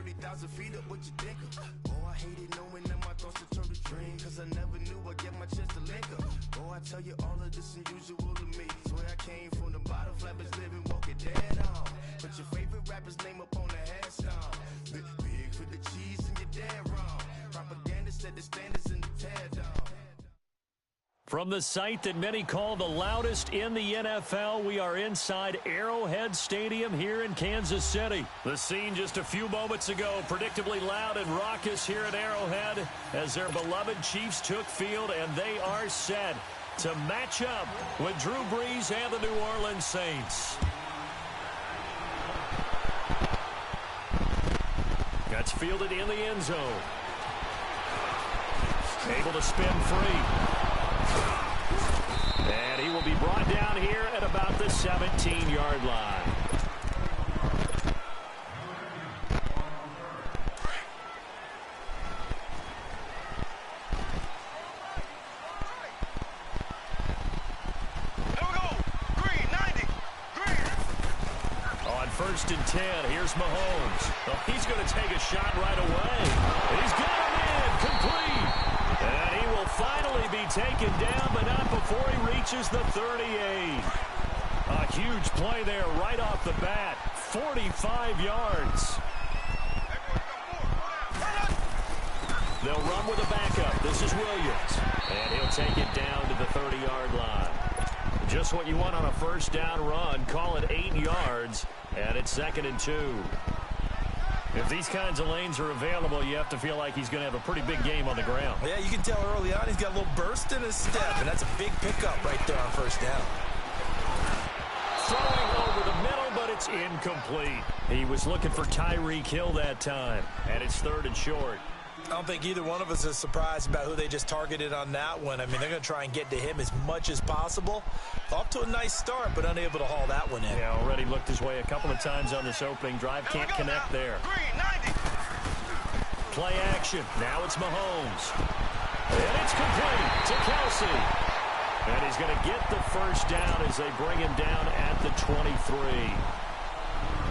30,000 feet up, what you think of? Oh, I hated knowing that my thoughts had turned to dream, cause I never knew I'd get my chance to link up. Oh, I tell you all of this unusual to me. Swear I came from the bottom, flappers living, walking dead on. Put your favorite rapper's name up on the headstone. Big for the cheese and you're dead wrong. Propaganda set the standards in the tear down. From the site that many call the loudest in the NFL, we are inside Arrowhead Stadium here in Kansas City. The scene just a few moments ago, predictably loud and raucous here at Arrowhead as their beloved Chiefs took field, and they are set to match up with Drew Brees and the New Orleans Saints. That's fielded in the end zone. Able to spin free. And he will be brought down here at about the 17-yard line. There we go. Green, 90. Green. On 1st and 10, here's Mahomes. Well, he's going to take a shot right away. He's got him in, complete. And he will finally be taken down, but not before he reaches the 38. A huge play there right off the bat. 45 yards. They'll run with a backup. This is Williams. And he'll take it down to the 30-yard line. Just what you want on a first down run. Call it 8 yards, and it's 2nd and 2. If these kinds of lanes are available, you have to feel like he's going to have a pretty big game on the ground. Yeah, you can tell early on he's got a little burst in his step, and that's a big pickup right there on first down. Throwing over the middle, but it's incomplete. He was looking for Tyreek Hill that time, and it's 3rd and short. I don't think either one of us is surprised about who they just targeted on that one. I mean, they're going to try and get to him as much as possible. Off to a nice start, but unable to haul that one in. Yeah, already looked his way a couple of times on this opening drive. Can't connect there. Green, 90. Play action. Now it's Mahomes. And it's complete to Kelsey. And he's going to get the first down as they bring him down at the 23.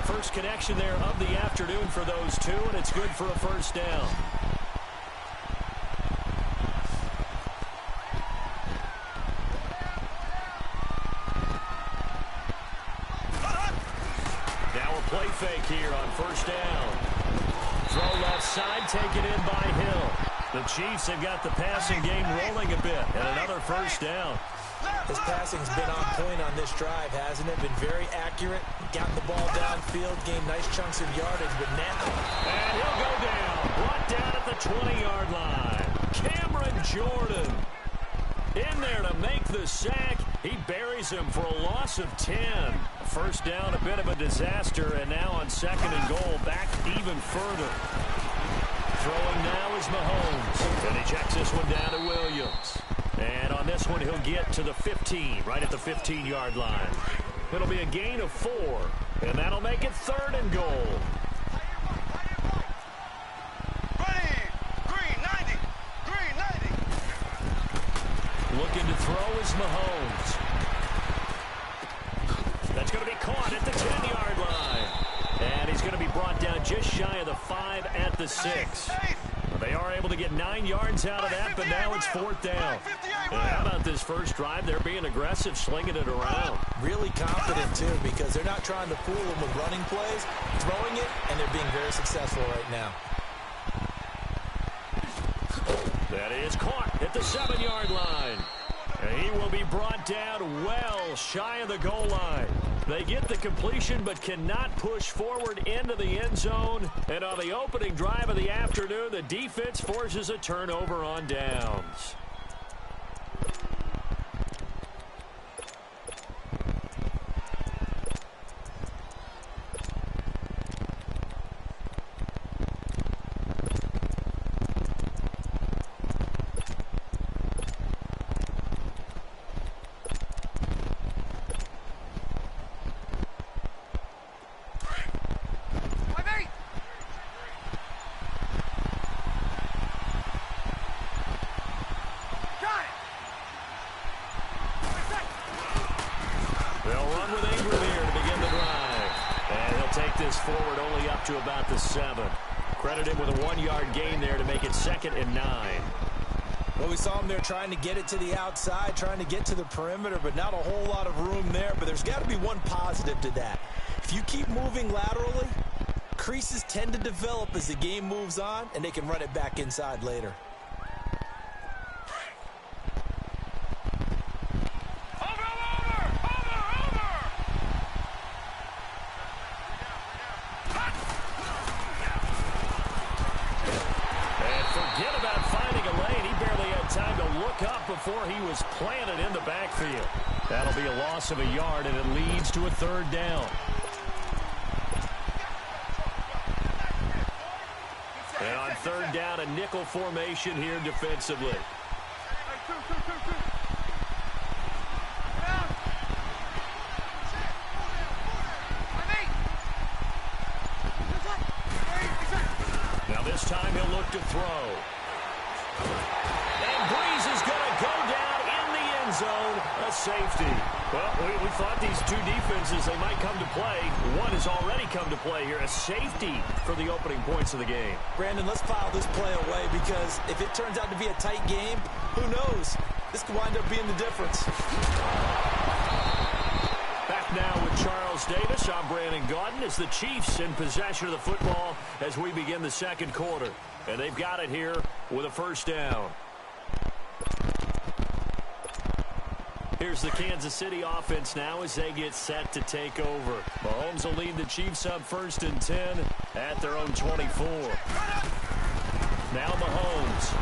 First connection there of the afternoon for those two, and it's good for a first down. Play fake here on first down. Throw left side, taken in by Hill. The Chiefs have got the passing game rolling a bit, and another first down. His passing's been on point on this drive, hasn't it? Been very accurate, gotten the ball downfield, gained nice chunks of yardage, but now... And he'll go down, brought down at the 20-yard line. Cameron Jordan in there to make the sack. He buries him for a loss of 10. First down, a bit of a disaster, and now on 2nd and goal, back even further. Throwing now is Mahomes, and he checks this one down to Williams. And on this one, he'll get to the 15, right at the 15-yard line. It'll be a gain of 4, and that'll make it 3rd and goal. Looking to throw is Mahomes. That's going to be caught at the 10-yard line. And he's going to be brought down just shy of the 5 at the 6. They are able to get 9 yards out of that, but now it's 4th down. And how about this first drive? They're being aggressive, slinging it around. Really confident, too, because they're not trying to fool them with running plays, throwing it, and they're being very successful right now. That is caught at the 7-yard line. And he will be brought down well shy of the goal line. They get the completion but cannot push forward into the end zone. And on the opening drive of the afternoon, the defense forces a turnover on downs. this forward only up to about the 7. Credit him with a 1-yard gain there to make it 2nd and 9. Well, we saw him there trying to get it to the outside, trying to get to the perimeter, but not a whole lot of room there. But there's got to be one positive to that. If you keep moving laterally, creases tend to develop as the game moves on, and they can run it back inside later. Before he was planted in the backfield. That'll be a loss of a yard, and it leads to a 3rd down. And on 3rd down, a nickel formation here defensively. Now this time he'll look to throw. Zone, a safety. Well, we thought these two defenses, they might come to play. One has already come to play here, a safety for the opening points of the game. Brandon, let's file this play away because if it turns out to be a tight game, who knows? This could wind up being the difference. Back now with Charles Davis. I'm Brandon Gaudin as the Chiefs in possession of the football as we begin the 2nd quarter. And they've got it here with a 1st down. Here's the Kansas City offense now as they get set to take over. Mahomes will lead the Chiefs up 1st and 10 at their own 24. Now Mahomes.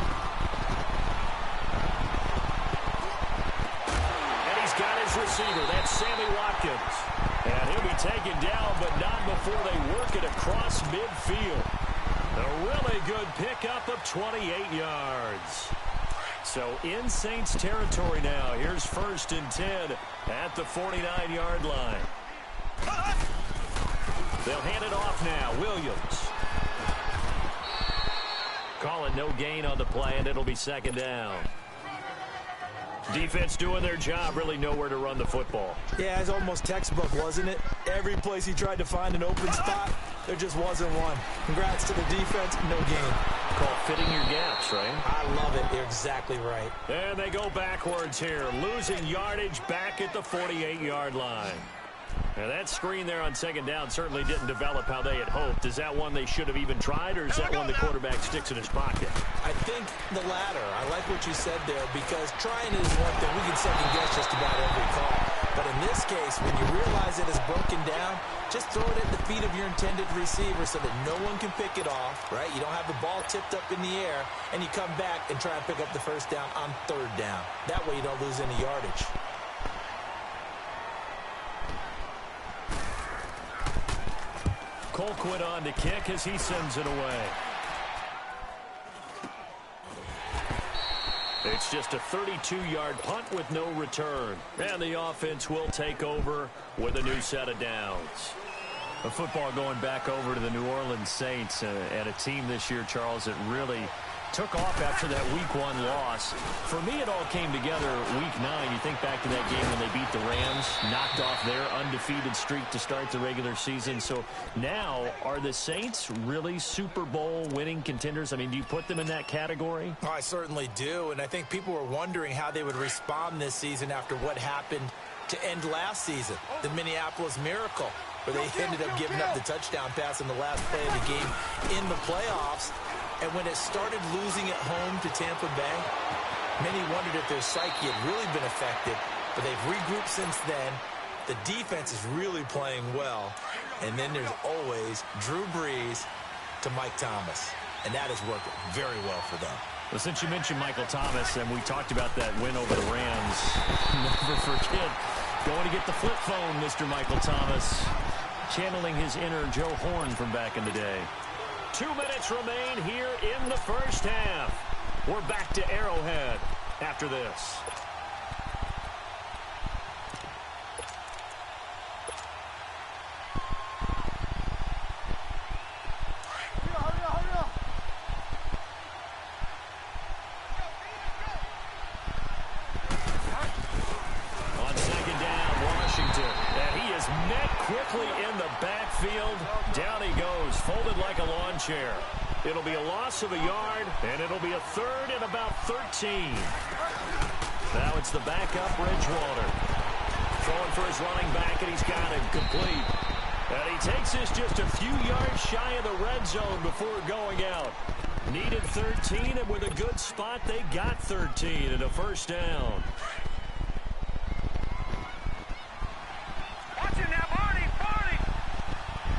And he's got his receiver. That's Sammy Watkins. And he'll be taken down, but not before they work it across midfield. A really good pickup of 28 yards. So in Saints territory now. Here's 1st and 10 at the 49-yard line. They'll hand it off now. Williams. Call it no gain on the play, and it'll be 2nd down. Defense doing their job, really nowhere to run the football. Yeah, it's almost textbook, wasn't it? Every place he tried to find an open spot, there just wasn't one. Congrats to the defense, no gain. Called fitting your gaps, right? I love it. You're exactly right. And they go backwards here, losing yardage back at the 48-yard line. Now that screen there on 2nd down certainly didn't develop how they had hoped. Is that one they should have even tried, or is that one the quarterback sticks in his pocket? I think the latter. I like what you said there, because trying is one thing. We can second-guess just about every call. But in this case, when you realize it is broken down, just throw it at the feet of your intended receiver so that no one can pick it off, right? You don't have the ball tipped up in the air, and you come back and try and pick up the 1st down on 3rd down. That way you don't lose any yardage. Colquitt on to kick as he sends it away. It's just a 32-yard punt with no return. And the offense will take over with a new set of downs. The football going back over to the New Orleans Saints and a team this year, Charles, that really took off after that Week 1 loss. For me, it all came together Week 9. You think back to that game when they beat the Rams, knocked off their undefeated streak to start the regular season. So now, are the Saints really Super Bowl winning contenders? I mean, do you put them in that category? Oh, I certainly do, and I think people were wondering how they would respond this season after what happened to end last season, the Minneapolis Miracle, where they ended up giving up the touchdown pass in the last play of the game in the playoffs. And when it started losing at home to Tampa Bay, many wondered if their psyche had really been affected, but they've regrouped since then. The defense is really playing well. And then there's always Drew Brees to Mike Thomas, and that has worked very well for them. Well, since you mentioned Michael Thomas, and we talked about that win over the Rams, never forget going to get the flip phone, Mr. Michael Thomas, channeling his inner Joe Horn from back in the day. 2 minutes remain here in the first half. We're back to Arrowhead after this. On 2nd down, Washington. And he is met quickly in the backfield. Down he goes. folded like a lawn chair. It'll be a loss of a yard, and it'll be a third and about 13. Now it's the backup Bridgewater. Throwing for his running back, and he's got him complete. And he takes this just a few yards shy of the red zone before going out. Needed 13, and with a good spot, they got 13 and a first down. Watch it now, Barney! Barney!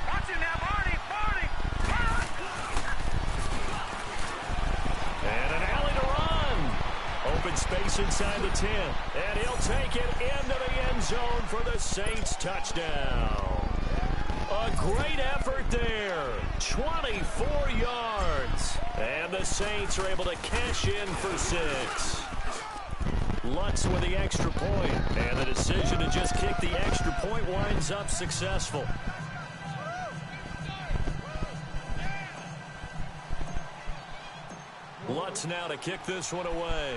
Watch it now, Barney! Barney! And an alley to run. Open space inside the 10. And he'll take it into the end zone for the Saints touchdown. A great effort there. 24 yards. And the Saints are able to cash in for 6. Lutz with the extra point. And the decision to just kick the extra point winds up successful. Lutz now to kick this one away.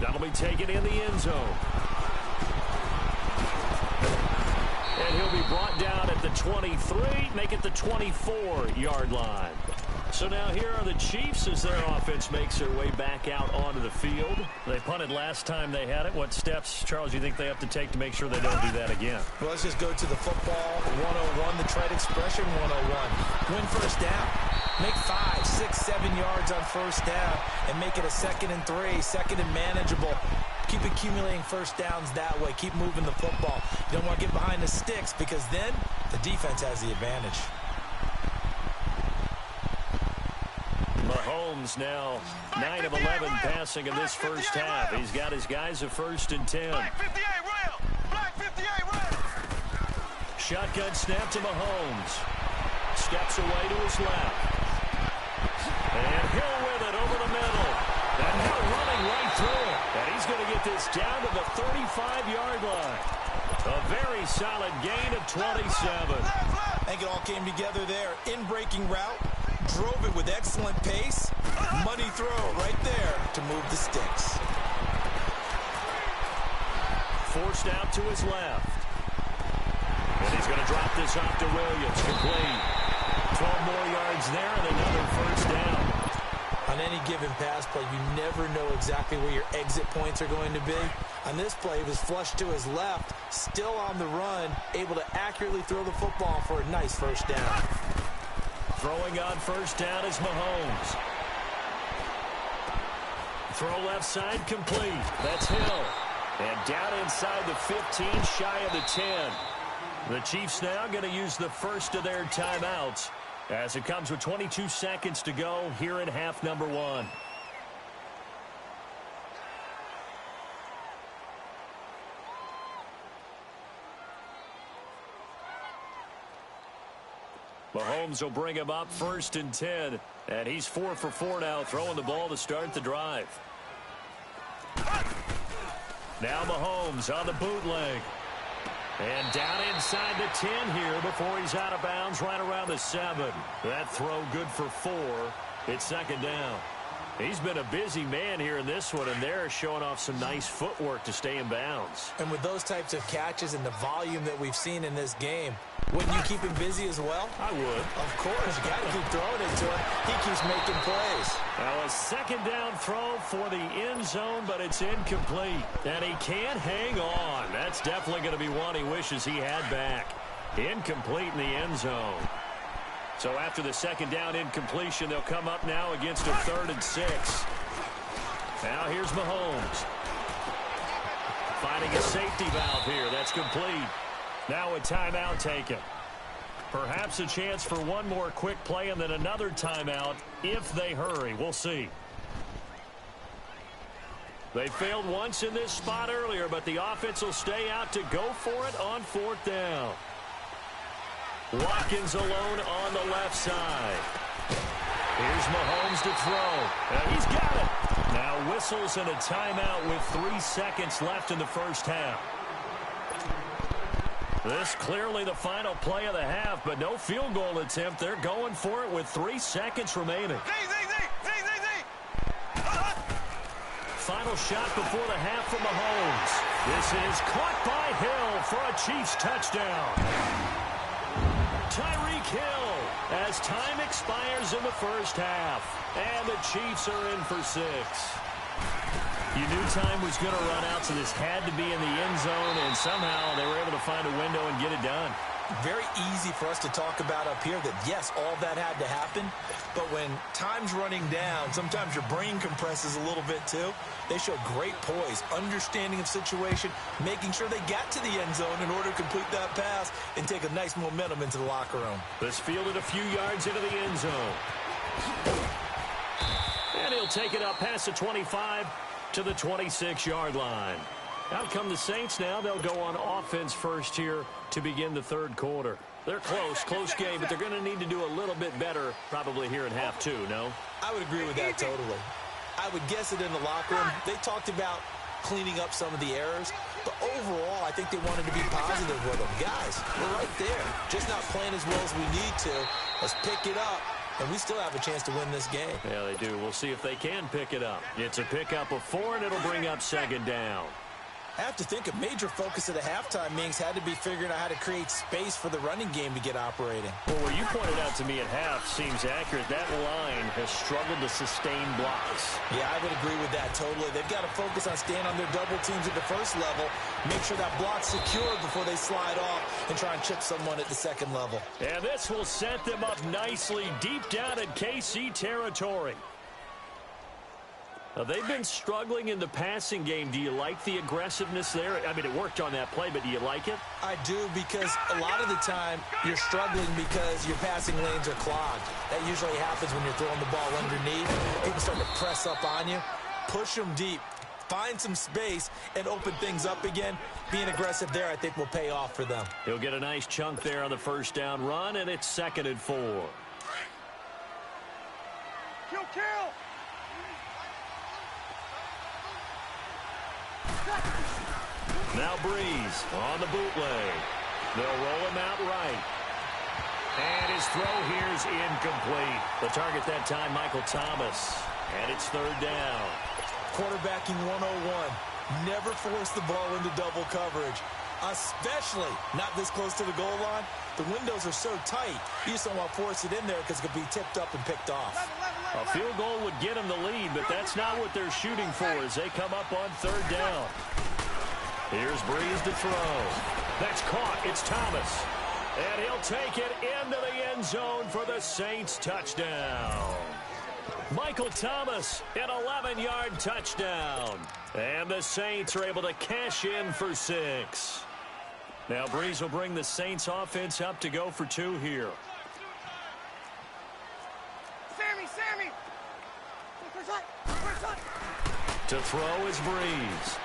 That'll be taken in the end zone. And he'll be brought down at the 23, make it the 24-yard line. So now here are the Chiefs as their offense makes their way back out onto the field. They punted last time they had it. What steps, Charles, do you think they have to take to make sure they don't do that again? Well, let's just go to the football 101, the trite expression 101. Win first down. Make 5, 6, 7 yards on first down and make it a 2nd and 3, 2nd and manageable. Keep accumulating first downs that way. Keep moving the football. You don't want to get behind the sticks because then the defense has the advantage. Mahomes now 9 of 11 passing in this first half. He's got his guys a 1st and 10. Black 58 rail! Black 58 rail! Shotgun snap to Mahomes. Steps away to his left. And Hill with it over the middle. And Hill running right through it. And he's going to get this down to the 35-yard line. A very solid gain of 27. I think it all came together there. In-breaking route. Drove it with excellent pace. Money throw right there to move the sticks. Forced out to his left. And he's going to drop this off to Williams. Complete. 12 more yards there and another first down. On any given pass play, you never know exactly where your exit points are going to be. On this play, he was flushed to his left, still on the run, able to accurately throw the football for a nice first down. Throwing on first down is Mahomes. Throw left side complete. That's Hill. And down inside the 15, shy of the 10. The Chiefs now going to use the first of their timeouts as it comes with 22 seconds to go here in half number 1. Mahomes will bring him up 1st and 10. And he's 4 for 4 now, throwing the ball to start the drive. Now Mahomes on the bootleg. And down inside the 10 here before he's out of bounds right around the 7. That throw good for 4. It's 2nd down. He's been a busy man here in this one, and they're showing off some nice footwork to stay in bounds. And with those types of catches and the volume that we've seen in this game, wouldn't you keep him busy as well? I would. Of course. You got to keep throwing it to him. He keeps making plays. Now a 2nd down throw for the end zone, but it's incomplete. And he can't hang on. That's definitely going to be one he wishes he had back. Incomplete in the end zone. So after the 2nd down incompletion, they'll come up now against a 3rd and 6. Now here's Mahomes. Finding a safety valve here. That's complete. Now a timeout taken. Perhaps a chance for one more quick play and then another timeout if they hurry. We'll see. They failed once in this spot earlier, but the offense will stay out to go for it on 4th down. Watkins alone on the left side. Here's Mahomes to throw. And he's got it. Now whistles and a timeout with 3 seconds left in the first half. This clearly the final play of the half, but no field goal attempt. They're going for it with 3 seconds remaining. Final shot before the half for Mahomes. This is caught by Hill for a Chiefs touchdown. Tyreek Hill as time expires in the first half. And the Chiefs are in for 6. You knew time was going to run out, so this had to be in the end zone, and somehow they were able to find a window and get it done. Very easy for us to talk about up here that, yes, all that had to happen, but when time's running down, sometimes your brain compresses a little bit too. They showed great poise, understanding of situation, making sure they got to the end zone in order to complete that pass and take a nice momentum into the locker room. This fielded a few yards into the end zone. And he'll take it up past the 25 to the 26-yard line. Out come the Saints now. They'll go on offense first here to begin the third quarter. They're close game, but they're going to need to do a little bit better probably here in half 2, no? I would agree with that totally. I would guess it in the locker room. They talked about cleaning up some of the errors, but overall, I think they wanted to be positive with them. Guys, we're right there. Just not playing as well as we need to. Let's pick it up, and we still have a chance to win this game. Yeah, they do. We'll see if they can pick it up. It's a pickup of 4, and it'll bring up second down. I have to think a major focus of the halftime meetings had to be figuring out how to create space for the running game to get operating. Well, what you pointed out to me at half seems accurate. That line has struggled to sustain blocks. Yeah, I would agree with that totally. They've got to focus on staying on their double teams at the first level, make sure that block's secured before they slide off and try and chip someone at the second level. And this will set them up nicely deep down in KC territory. They've been struggling in the passing game. Do you like the aggressiveness there? I mean, it worked on that play, but do you like it? I do, because a lot of the time you're struggling because your passing lanes are clogged. That usually happens when you're throwing the ball underneath. People start to press up on you. Push them deep. Find some space and open things up again. Being aggressive there, I think, will pay off for them. He'll get a nice chunk there on the first down run, and it's 2nd and 4. Kill! Now Breeze on the bootleg. They'll roll him out right. And his throw here is incomplete. The target that time, Michael Thomas. And it's 3rd down. Quarterbacking 101. Never force the ball into double coverage, especially not this close to the goal line. The windows are so tight, you just don't want to force it in there because it could be tipped up and picked off. A field goal would get them the lead, but that's not what they're shooting for as they come up on 3rd down. Here's Breeze to throw. That's caught. It's Thomas. And he'll take it into the end zone for the Saints touchdown. Michael Thomas, an 11-yard touchdown. And the Saints are able to cash in for 6. Now Breeze will bring the Saints offense up to go for 2 here. Sammy! To throw is Breeze.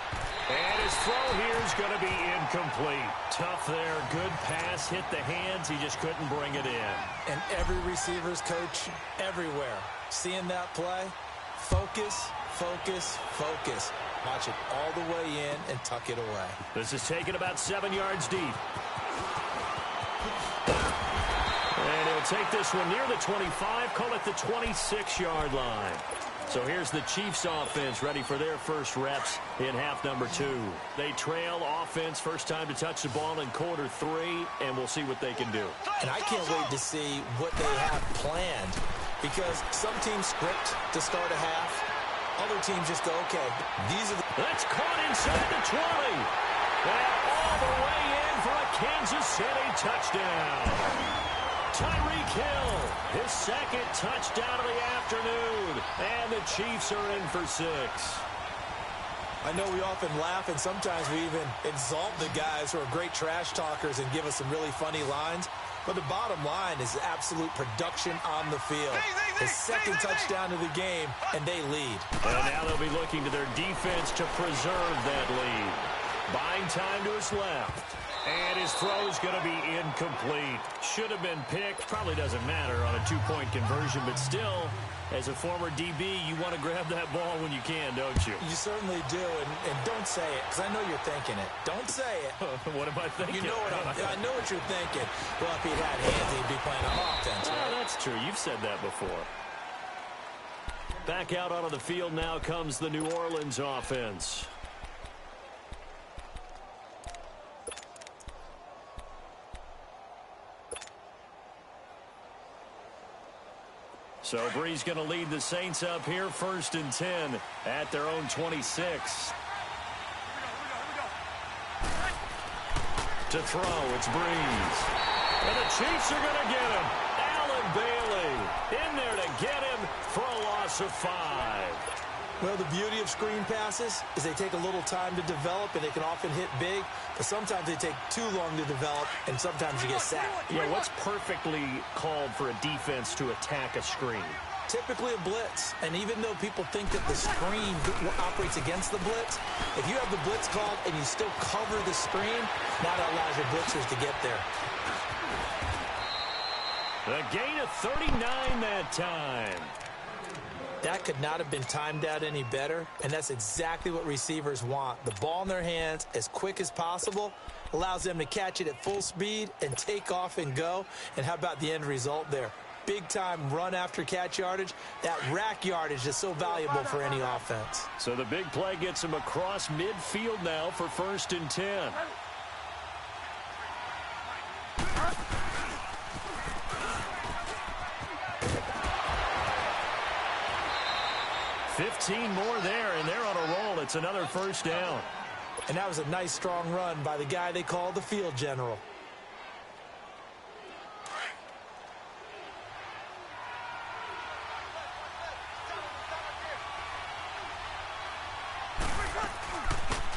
And his throw here is going to be incomplete. Tough there. Good pass. Hit the hands. He just couldn't bring it in. And every receiver's coach everywhere, seeing that play, focus. Watch it all the way in and tuck it away. This is taken about 7 yards deep. And he'll take this one near the 25, call it the 26-yard line. So here's the Chiefs offense ready for their first reps in half number 2. They trail offense, first time to touch the ball in quarter 3, and we'll see what they can do. And I can't wait to see what they have planned, because some teams script to start a half. Other teams just go, okay, these are the... That's caught inside the 20. And all the way in for a Kansas City touchdown. Tyreek Hill, his 2nd touchdown of the afternoon. And the Chiefs are in for 6. I know we often laugh, and sometimes we even exalt the guys who are great trash talkers and give us some really funny lines. But the bottom line is absolute production on the field. His 2nd touchdown of the game, and they lead. And now they'll be looking to their defense to preserve that lead. Buying time to his left. And his throw is going to be incomplete. Should have been picked. Probably doesn't matter on a 2-point conversion, but still, as a former DB, you want to grab that ball when you can, don't you? You certainly do, and don't say it, because I know you're thinking it. Don't say it. What am I thinking? You know what I know what you're thinking. Well, if he'd had hands, he'd be playing on offense, right? Oh, that's true. You've said that before. Back out onto the field now comes the New Orleans offense. So Bree's going to lead the Saints up here, 1st and 10 at their own 26. To throw, it's Breeze. And the Chiefs are going to get him. Allen Bailey in there to get him for a loss of 5. Well, the beauty of screen passes is they take a little time to develop, and they can often hit big, but sometimes they take too long to develop, and sometimes you get sacked. Yeah, what's perfectly called for a defense to attack a screen? Typically a blitz, and even though people think that the screen operates against the blitz, if you have the blitz called and you still cover the screen, now that allows your blitzers to get there. A gain of 39 that time. That could not have been timed out any better, and that's exactly what receivers want. The ball in their hands as quick as possible allows them to catch it at full speed and take off and go. And how about the end result there? Big-time run after catch yardage. That rack yardage is so valuable for any offense. So the big play gets him across midfield now for 1st and 10. 15 more there, and they're on a roll. It's another 1st down. And that was a nice, strong run by the guy they call the field general.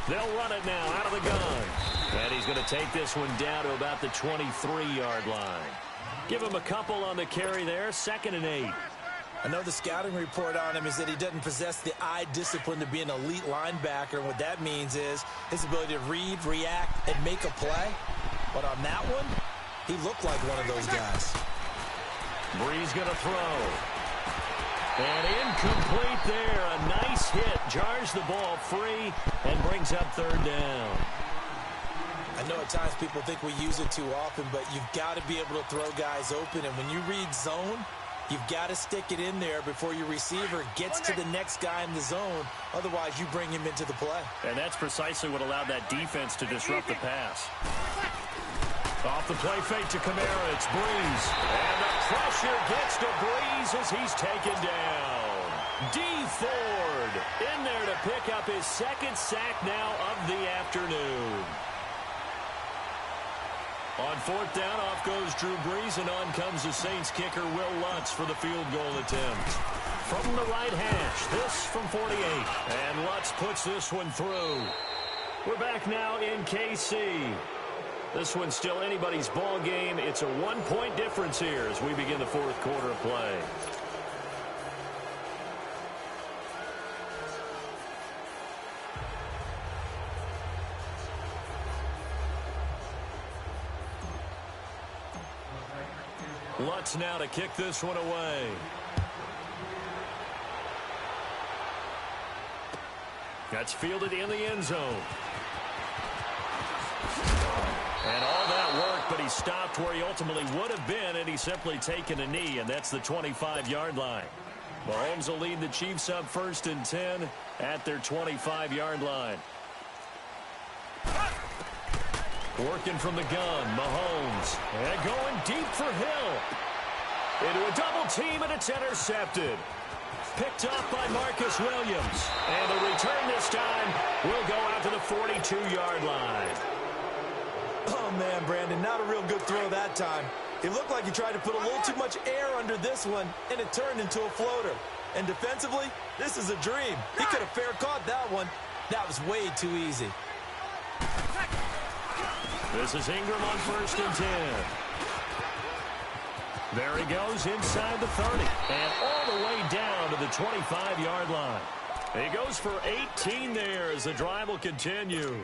They'll run it now out of the gun. And he's going to take this one down to about the 23-yard line. Give him a couple on the carry there, 2nd and 8. I know the scouting report on him is that he doesn't possess the eye discipline to be an elite linebacker. And what that means is his ability to read, react, and make a play. But on that one, he looked like one of those guys. Bree's going to throw. And incomplete there. A nice hit. Jars the ball free and brings up 3rd down. I know at times people think we use it too often, but you've got to be able to throw guys open. And when you read zone, you've got to stick it in there before your receiver gets to the next guy in the zone. Otherwise, you bring him into the play. And that's precisely what allowed that defense to disrupt the pass. Off the play fake to Kamara, it's Breeze. And the pressure gets to Breeze as he's taken down. D. Ford in there to pick up his 2nd sack now of the afternoon. On 4th down, off goes Drew Brees, and on comes the Saints kicker, Will Lutz, for the field goal attempt. From the right hash, this from 48. And Lutz puts this one through. We're back now in KC. This one's still anybody's ball game. It's a 1-point difference here as we begin the 4th quarter of play. Lutz now to kick this one away. That's fielded in the end zone. And all that work, but he stopped where he ultimately would have been, and he's simply taken a knee, and that's the 25-yard line. Mahomes will lead the Chiefs up 1st and 10 at their 25-yard line. Working from the gun, Mahomes. And going deep for Hill. Into a double team, and it's intercepted. Picked up by Marcus Williams. And the return this time will go out to the 42-yard line. Oh, man, Brandon, not a real good throw that time. It looked like he tried to put a little too much air under this one, and it turned into a floater. And defensively, this is a dream. He could have fair caught that one. That was way too easy. This is Ingram on 1st and 10. There he goes inside the 30 and all the way down to the 25-yard line. He goes for 18 there as the drive will continue.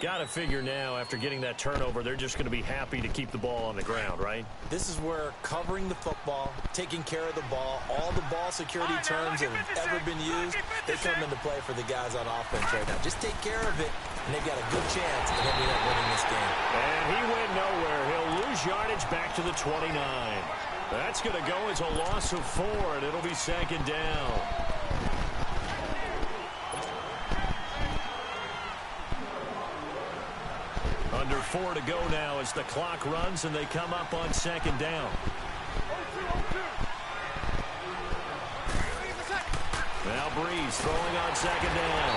Got to figure now, after getting that turnover, they're just going to be happy to keep the ball on the ground, right? This is where covering the football, taking care of the ball, all the ball security terms that have ever been used, they come into play for the guys on offense right now. Just take care of it, and they've got a good chance of ending up winning this game. And he went nowhere. He'll lose yardage back to the 29. That's going to go as a loss of 4, and it'll be 2nd down. Under 4 to go now as the clock runs and they come up on 2nd down. Now Breeze throwing on second down.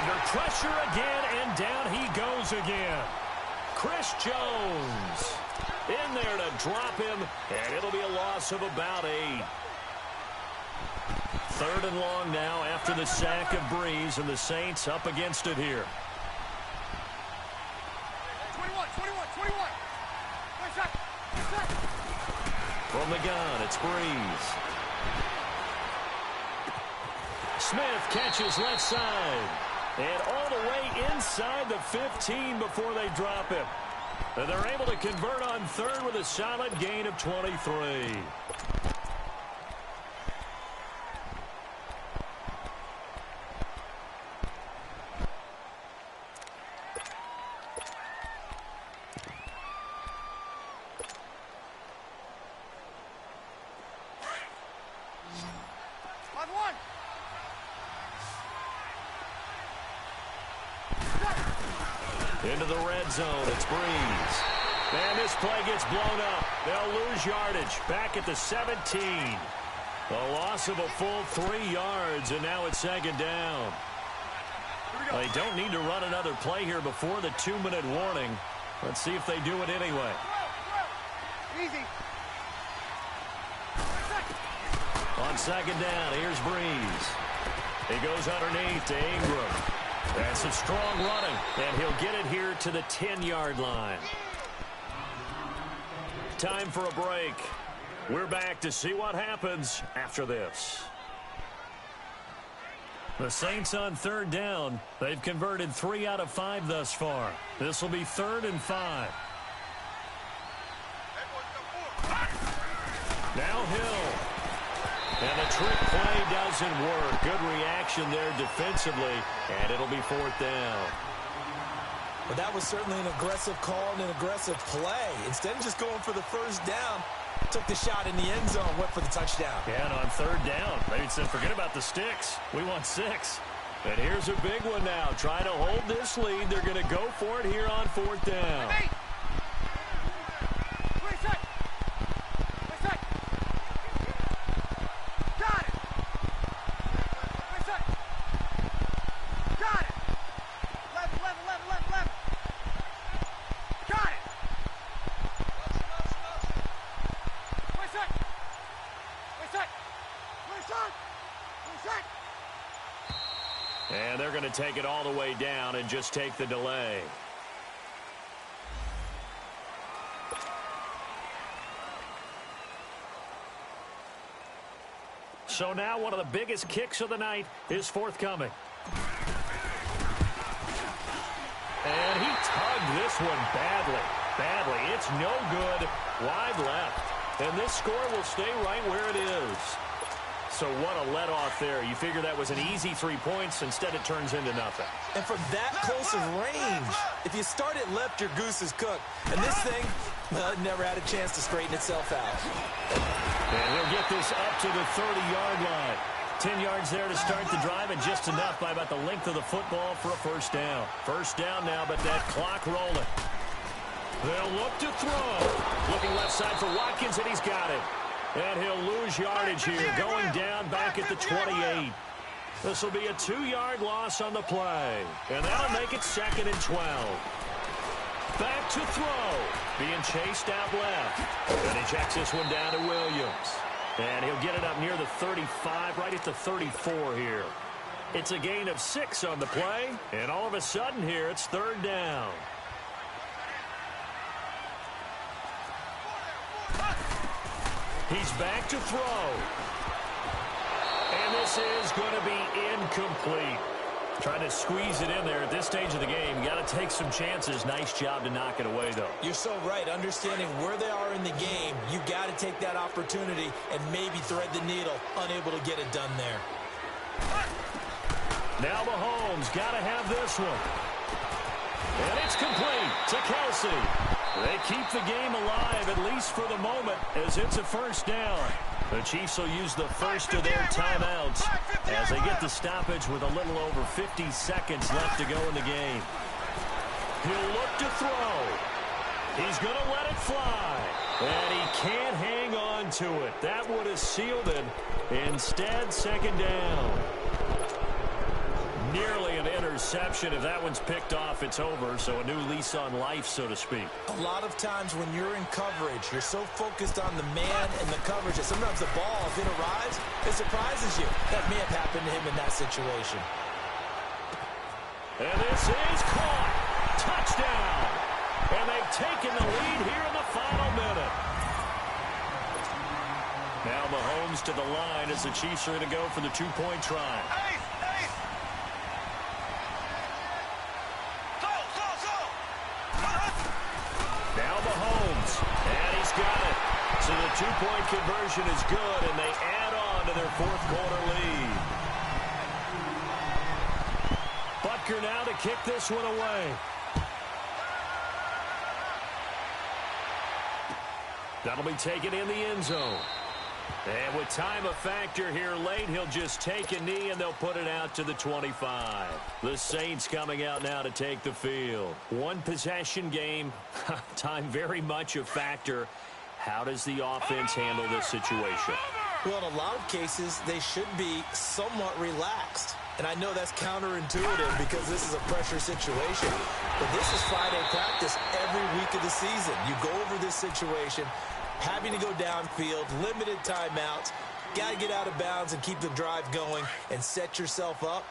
Under pressure again, and down he goes again. Chris Jones in there to drop him, and it'll be a loss of about 8. 3rd and long now after the sack of Breeze, and the Saints up against it here. 21. From the gun, it's Breeze. Smith catches left side. And all the way inside the 15 before they drop him. And they're able to convert on 3rd with a solid gain of 23. Into the red zone, it's Breeze. And this play gets blown up. They'll lose yardage back at the 17. A loss of a full 3 yards, and now it's 2nd down. They don't need to run another play here before the 2-minute warning. Let's see if they do it anyway. Easy. On 2nd down, here's Breeze. He goes underneath to Ingram. That's some strong running, and he'll get it here to the 10-yard line. Time for a break. We're back to see what happens after this. The Saints on 3rd down. They've converted 3 out of 5 thus far. This will be 3rd and 5. Now Hill. And the trick play doesn't work. Good reaction there defensively, and it'll be 4th down. But that was certainly an aggressive call and an aggressive play. Instead of just going for the first down, took the shot in the end zone, went for the touchdown. Yeah, and on 3rd down, they said, forget about the sticks. We want 6. And here's a big one now. Trying to hold this lead. They're going to go for it here on 4th down. And they're going to take it all the way down and just take the delay. So now one of the biggest kicks of the night is forthcoming. And he tugged this one badly. It's no good. Wide left. And this score will stay right where it is. So what a let-off there. You figure that was an easy 3 points. Instead, it turns into nothing. And from that close of range, if you start it left, your goose is cooked. And this thing, well, it never had a chance to straighten itself out. And he'll get this up to the 30-yard line. 10 yards there to start the drive, and just enough by about the length of the football for a first down. First down now, but that clock rolling. They'll look to throw. Looking left side for Watkins, and he's got it. And he'll lose yardage here, going down back at the 28. This will be a 2-yard loss on the play. And that'll make it 2nd and 12. Back to throw. Being chased out left. And he checks this one down to Williams. And he'll get it up near the 35, right at the 34 here. It's a gain of 6 on the play. And all of a sudden here, it's 3rd down. He's back to throw. And this is going to be incomplete. Trying to squeeze it in there at this stage of the game. You got to take some chances. Nice job to knock it away, though. You're so right. Understanding where they are in the game, you got to take that opportunity and maybe thread the needle. Unable to get it done there. Now Mahomes got to have this one. And it's complete to Kelsey. They keep the game alive, at least for the moment, as it's a first down. The Chiefs will use the first of their timeouts as they get the stoppage with a little over 50 seconds left to go in the game. He'll look to throw. He's going to let it fly. And he can't hang on to it. That would have sealed it. Instead, second down. Nearly an interception. If that one's picked off, it's over. So a new lease on life, so to speak. A lot of times when you're in coverage, you're so focused on the man and the coverage that sometimes the ball, if it arrives, it surprises you. That may have happened to him in that situation. And this is caught. Touchdown. And they've taken the lead here in the final minute. Now Mahomes to the line as the Chiefs are going to go for the two-point try. Now Mahomes, and he's got it. So the two-point conversion is good, and they add on to their fourth-quarter lead. Butker now to kick this one away. That'll be taken in the end zone. And with time a factor here late, he'll just take a knee and they'll put it out to the 25. The Saints coming out now to take the field. One possession game, time very much a factor. How does the offense handle this situation? Well, in a lot of cases, they should be somewhat relaxed. And I know that's counterintuitive because this is a pressure situation. But this is Friday practice every week of the season. You go over this situation, having to go downfield, limited timeouts, got to get out of bounds and keep the drive going and set yourself up.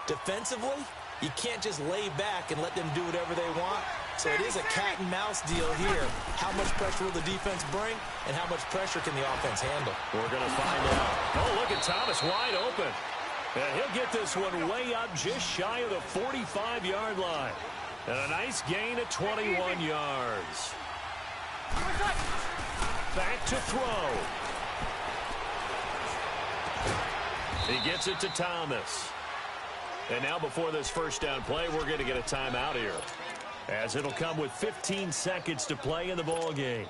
Defensively, you can't just lay back and let them do whatever they want. So it is a cat and mouse deal here. How much pressure will the defense bring and how much pressure can the offense handle? We're going to find out. Oh, look at Thomas wide open. And he'll get this one way up just shy of the 45-yard line. And a nice gain of 21 yards. Back to throw. He gets it to Thomas. And now before this first down play, we're going to get a timeout here, as it'll come with 15 seconds to play in the ball game.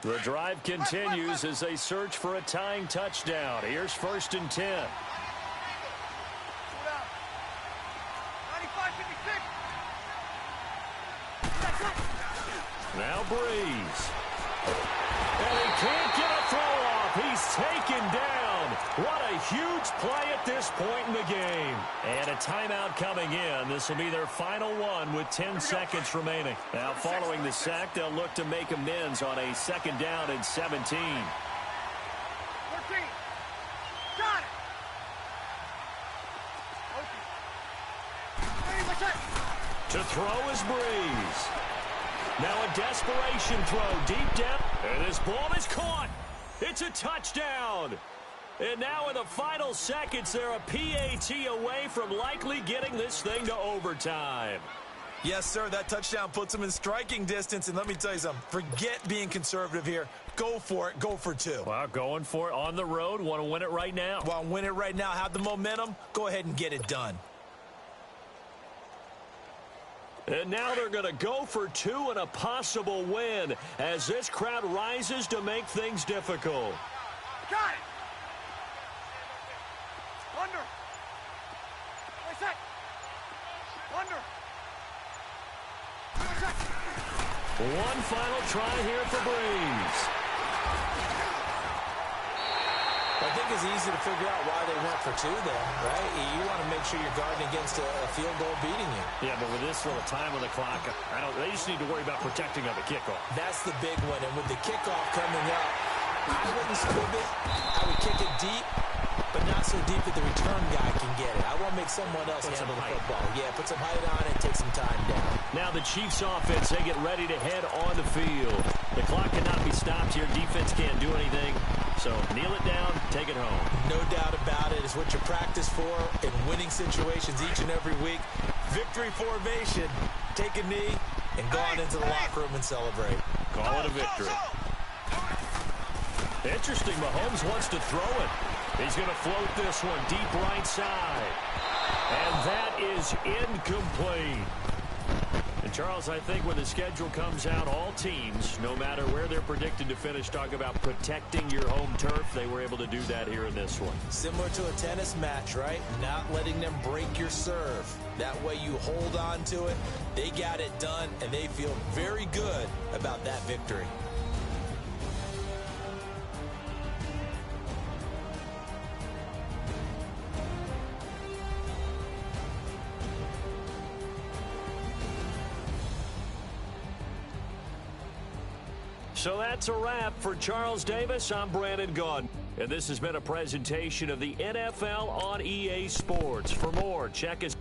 The drive continues as they search for a tying touchdown. Here's 1st and 10. Now Breeze. And he can't get a throw off. He's taken down. What a huge play at this point in the game. And a timeout coming in. This will be their final one with 10 seconds remaining. Now following the sack, they'll look to make amends on a second down and 17. 14. Got it. To throw is Breeze. Now a desperation throw deep down. And this ball is caught. It's a touchdown. And now in the final seconds, they're a PAT away from likely getting this thing to overtime. Yes, sir, that touchdown puts them in striking distance. And let me tell you something, forget being conservative here. Go for it. Go for two. Well, going for it on the road. Want to win it right now. Want to win it right now. Have the momentum. Go ahead and get it done. And now they're going to go for two and a possible win as this crowd rises to make things difficult. Got it. Under. Set. Under. One final try here for Breeze. I think it's easy to figure out why they went for two there, right? You want to make sure you're guarding against a field goal beating you. Yeah, but with this little time on the clock, they just need to worry about protecting on the kickoff. That's the big one. And with the kickoff coming up, I wouldn't squib it. I would kick it deep, but not so deep that the return guy can get it. I want to make someone else handle the football. Yeah, put some height on it and take some time down. Now the Chiefs offense, they get ready to head on the field. The clock cannot be stopped here. Defense can't do anything. So kneel it down, take it home. No doubt about it. It's what you practice for in winning situations each and every week. Victory formation. Take a knee and go on into the locker room and celebrate. Call it a victory. Interesting, Mahomes wants to throw it. He's going to float this one deep right side. And that is incomplete. And Charles, I think when the schedule comes out, all teams, no matter where they're predicted to finish, talk about protecting your home turf. They were able to do that here in this one. Similar to a tennis match, right? Not letting them break your serve. That way you hold on to it. They got it done, and they feel very good about that victory. So that's a wrap for Charles Davis. I'm Brandon Gaudin. And this has been a presentation of the NFL on EA Sports. For more, check us